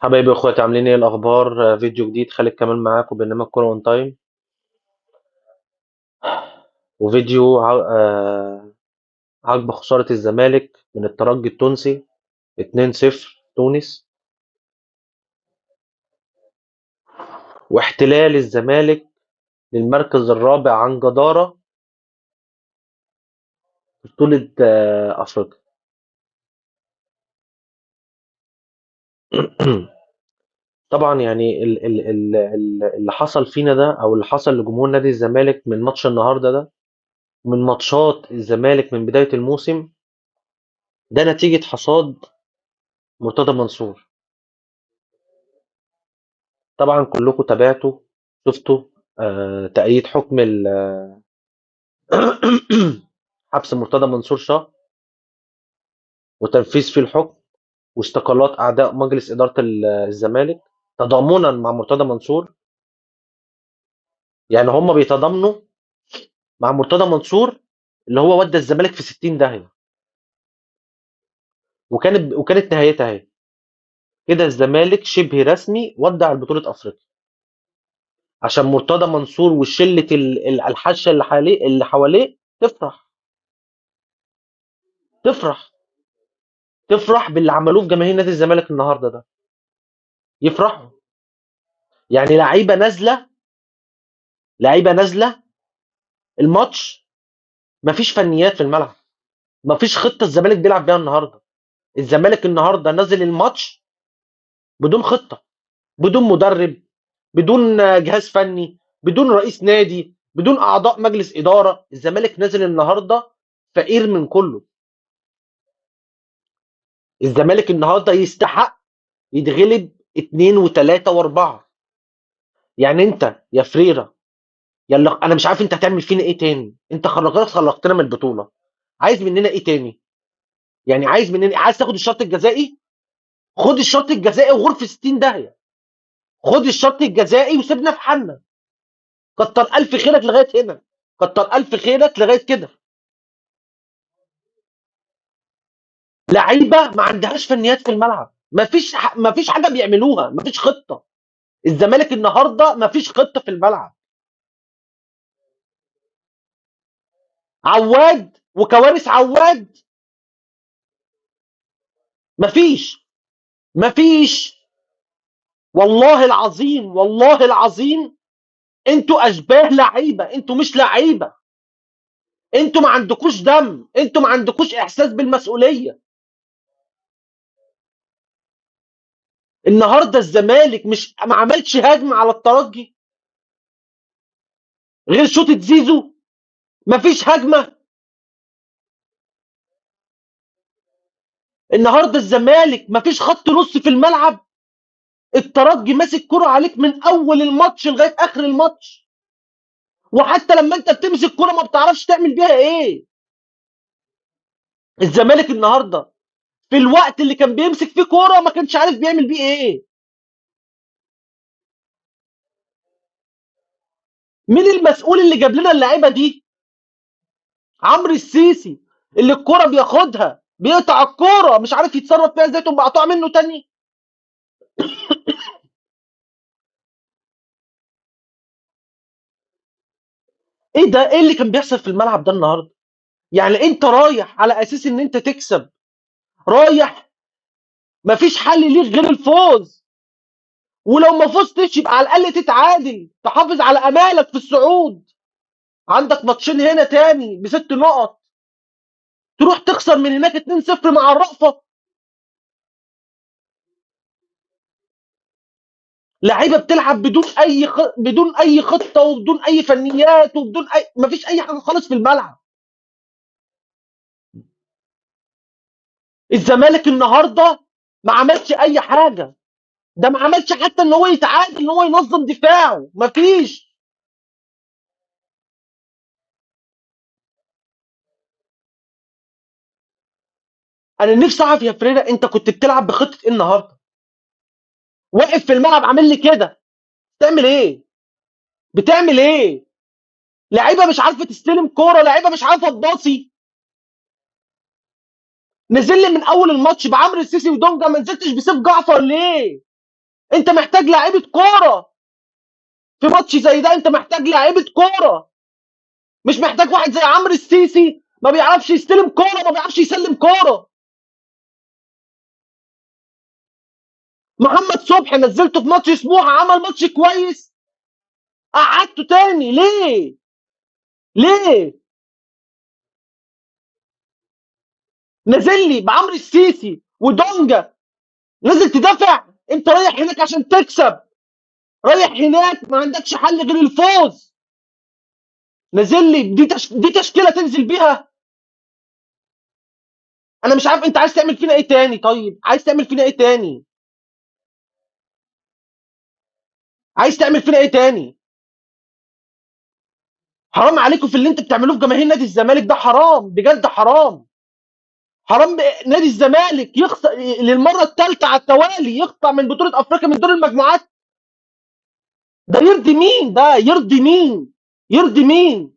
حبايبي واخواتي عاملين ايه الاخبار؟ فيديو جديد خالد كمال معاكم برنامج كوره اون تايم. وفيديو عقب خساره الزمالك من الترجي التونسي 2-0 تونس، واحتلال الزمالك للمركز الرابع عن جداره في بطوله افريقيا. طبعا يعني اللي حصل فينا ده او اللي حصل لجمهور نادي الزمالك من ماتش النهارده ده، من ماتشات الزمالك من بدايه الموسم، ده نتيجه حصاد مرتضى منصور. طبعا كلكم تابعتوا، شفتوا تأييد حكم حبس مرتضى منصور شهر، وتنفيذ فيه الحكم، واستقالات أعضاء مجلس إدارة الزمالك تضامنا مع مرتضى منصور. يعني هم بيتضامنوا مع مرتضى منصور اللي هو ودى الزمالك في 60 داهية، وكانت نهايتها اهي كده. الزمالك شبه رسمي ودع البطولة أفريقيا عشان مرتضى منصور وشلة الحشة اللي حواليه تفرح. تفرح تفرح باللي عملوه في جماهير نادي الزمالك النهارده ده، يفرحوا. يعني لعيبه نازله الماتش، مفيش فنيات في الملعب، مفيش خطه الزمالك بيلعب بيها النهارده. الزمالك النهارده نازل الماتش بدون خطه، بدون مدرب، بدون جهاز فني، بدون رئيس نادي، بدون اعضاء مجلس اداره. الزمالك نازل النهارده فقير من كله. الزمالك النهارده يستحق يتغلب اتنين وتلاته واربعه. يعني انت يا فريرة، يلا انا مش عارف انت هتعمل فينا ايه تاني. انت خرجتنا من البطوله، عايز مننا ايه تاني؟ يعني عايز مننا، عايز تاخد الشرط الجزائي؟ خد الشرط الجزائي وغرف 60 داهيه. خد الشرط الجزائي وسيبنا في حالنا. كتر الف خيرك لغايه هنا، كتر الف خيرك لغايه كده. لعيبه ما عندهاش فنيات في الملعب، ما فيش حاجه بيعملوها، ما فيش خطه. الزمالك النهارده ما فيش خطه في الملعب. عواد وكوارث عواد، ما فيش. والله العظيم، والله العظيم، انتوا اشباه لعيبه، انتوا مش لعيبه. انتوا ما عندكوش دم، انتوا ما عندكوش احساس بالمسؤوليه. النهارده الزمالك مش ما عملش هجمه على الترجي غير شوطه زيزو. ما فيش هجمه. النهارده الزمالك ما فيش خط نص في الملعب. الترجي ماسك كرة عليك من اول الماتش لغايه اخر الماتش، وحتى لما انت بتمسك كرة ما بتعرفش تعمل بيها ايه. الزمالك النهارده في الوقت اللي كان بيمسك فيه كرة ما كانش عارف بيعمل بيه ايه. مين المسؤول اللي جاب لنا اللعيبه دي؟ عمرو السيسي، اللي الكرة بياخدها بيقطع الكرة مش عارف يتصرف فيها ازاي، تقوم بقطوع منه تاني. ايه ده؟ ايه اللي كان بيحصل في الملعب ده النهارده؟ يعني انت رايح على اساس ان انت تكسب، رايح مفيش حل ليك غير الفوز. ولو ما فزتش يبقى على الاقل تتعادل، تحافظ على امالك في الصعود. عندك ماتشين هنا تاني بست نقط، تروح تخسر من هناك 2-0 مع الرأفة. لعيبه بتلعب بدون اي خطه وبدون اي فنيات وبدون اي، مفيش اي حاجه خالص في الملعب. الزمالك النهارده ما عملش اي حاجه. ده ما عملش حتى ان هو يتعادل، ان هو ينظم دفاعه، مفيش. انا نفسي اعرف يا فريرة، انت كنت بتلعب بخطه ايه النهارده؟ واقف في الملعب عامل لي كده، بتعمل ايه؟ بتعمل ايه؟ لعيبه مش عارفه تستلم كوره، لعيبه مش عارفه تباصي. نزل لي من اول الماتش بعمرو السيسي ودونجا، ما نزلتش بسيف جعفر ليه؟ انت محتاج لعيبه كوره في ماتش زي ده، انت محتاج لعيبه كوره، مش محتاج واحد زي عمرو السيسي ما بيعرفش يستلم كوره، ما بيعرفش يسلم كوره. محمد صبحي نزلته في ماتش سموحه عمل ماتش كويس، قعدته تاني ليه؟ ليه؟ نازل لي بعمرو السيسي ودونجا، نازل تدافع؟ انت رايح هناك عشان تكسب، رايح هناك ما عندكش حل غير الفوز، نازل لي دي تشكيله تنزل بيها؟ انا مش عارف انت عايز تعمل فينا ايه تاني؟ طيب عايز تعمل فينا ايه تاني؟ عايز تعمل فينا ايه تاني؟ حرام عليكم في اللي انت بتعملوه في جماهير نادي الزمالك ده، حرام بجد حرام. حرام نادي الزمالك يخسر للمره الثالثه على التوالي، يقطع من بطوله افريقيا من دور المجموعات. ده يرضي مين؟ ده يرضي مين؟ يرضي مين؟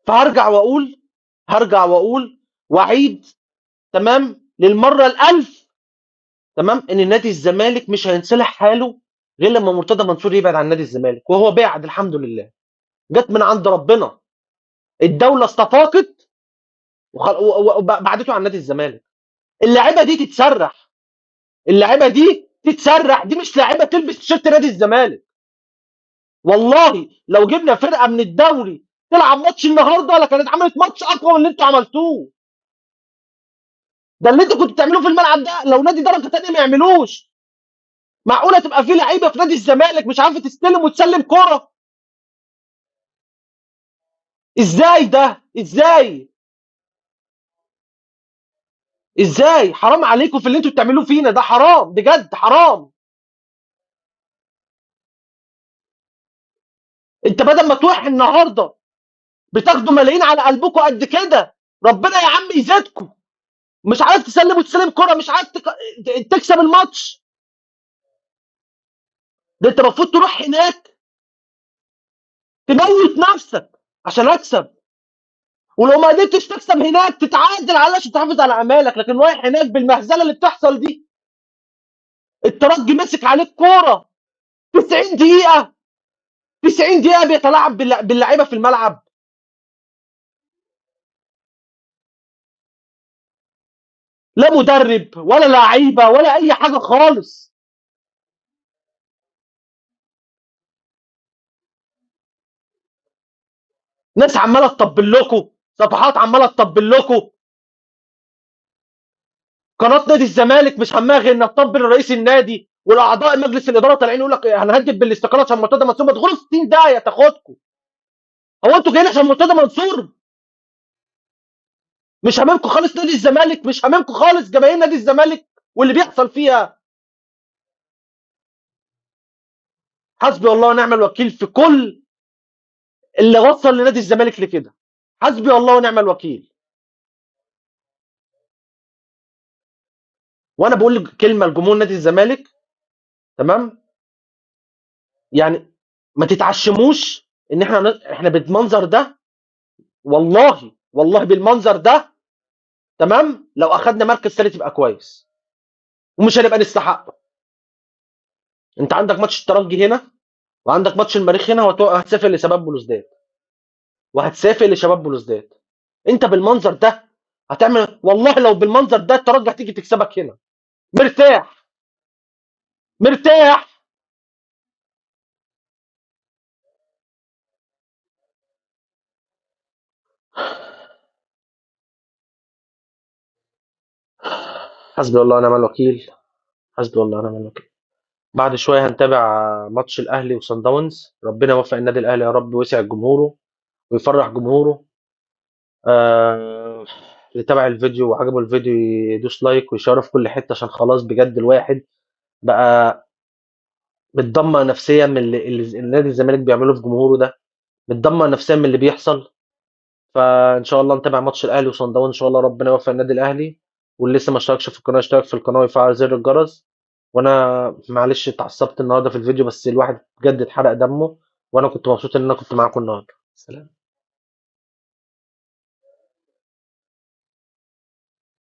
فهرجع واقول، هرجع واقول واعيد، تمام، للمره الالف، تمام، ان نادي الزمالك مش هينصلح حاله غير لما مرتضى منصور يبعد عن نادي الزمالك، وهو بعد الحمد لله، جت من عند ربنا. الدوله استفاقت وبعدته عن نادي الزمالك. اللعيبه دي تتسرح، اللعيبه دي تتسرح، دي مش لعيبه تلبس تيشيرت نادي الزمالك. والله لو جبنا فرقه من الدوري تلعب ماتش النهارده لكانت عملت ماتش اقوى من اللي انتوا عملتوه. ده اللي انتوا كنتوا بتعملوه في الملعب ده لو نادي درجه ثانيه ما يعملوش. معقوله تبقى في لعيبه في نادي الزمالك مش عارفه تستلم وتسلم كوره؟ ازاي ده؟ ازاي؟ ازاي؟ حرام عليكم في اللي انتوا بتعملوه فينا ده، حرام بجد حرام. انت بدل ما تروح النهارده بتاخدوا ملايين على قلبكم قد كده، ربنا يا عم يزيدكم. مش عارف تسلم وتسلم كرة، مش عارف تكسب الماتش. ده انت المفروض تروح هناك تموت نفسك عشان اكسب، ولو ما قدرتش تكسب هناك تتعادل على عشان تحافظ على امالك، لكن رايح هناك بالمهزله اللي بتحصل دي. الترجي مسك عليك كوره 90 دقيقه، 90 دقيقه بيتلاعب باللعيبه في الملعب. لا مدرب ولا لعيبه ولا اي حاجه خالص. ناس عماله تطبل لكم، صفحات عماله تطبل لكم. قناه نادي الزمالك مش همها غير انها تطبل رئيس النادي، والاعضاء مجلس الاداره طالعين يقول لك هنهدد بالاستقاله عشان مرتضى منصور. ما تدخلوا في 60 داهيه تاخدكم. هو انتوا جايين عشان مرتضى منصور؟ مش هاممكم خالص نادي الزمالك؟ مش هاممكم خالص جماهير نادي الزمالك واللي بيحصل فيها؟ حسبي الله ونعم الوكيل في كل اللي وصل لنادي الزمالك لكده. حسبي الله ونعم الوكيل. وانا بقول لك كلمه لجمهور نادي الزمالك، تمام، يعني ما تتعشموش ان احنا بالمنظر ده، والله والله بالمنظر ده، تمام، لو اخدنا مركز ثالث يبقى كويس ومش هنبقى نستحقه. انت عندك ماتش الترجي هنا، وعندك ماتش المريخ هنا، وهتسافر لشباب بلوزداد، وهتسافر لشباب بلوزداد. انت بالمنظر ده هتعمل؟ والله لو بالمنظر ده الترجي هتيجي تكسبك هنا مرتاح، مرتاح. حسبي الله ونعم الوكيل، حسبي الله ونعم الوكيل. بعد شويه هنتابع ماتش الاهلي وصن داونز. ربنا يوفق النادي الاهلي يا رب، ويسع جمهوره ويفرح جمهوره. اللي تابع الفيديو وعجبه الفيديو يدوس لايك ويشارك في كل حته، عشان خلاص بجد الواحد بقى متدمر نفسيا من اللي نادي الزمالك بيعمله في جمهوره ده، متدمر نفسيا من اللي بيحصل. فان شاء الله نتابع ماتش الاهلي وصن داونز ان شاء الله، ربنا يوفق النادي الاهلي. واللي لسه ما اشتركش في القناه يشترك في القناه ويفعل زر الجرس. وانا معلش اتعصبت النهارده في الفيديو، بس الواحد بجد اتحرق دمه، وانا كنت مبسوط ان انا كنت معاكم النهارده. سلام.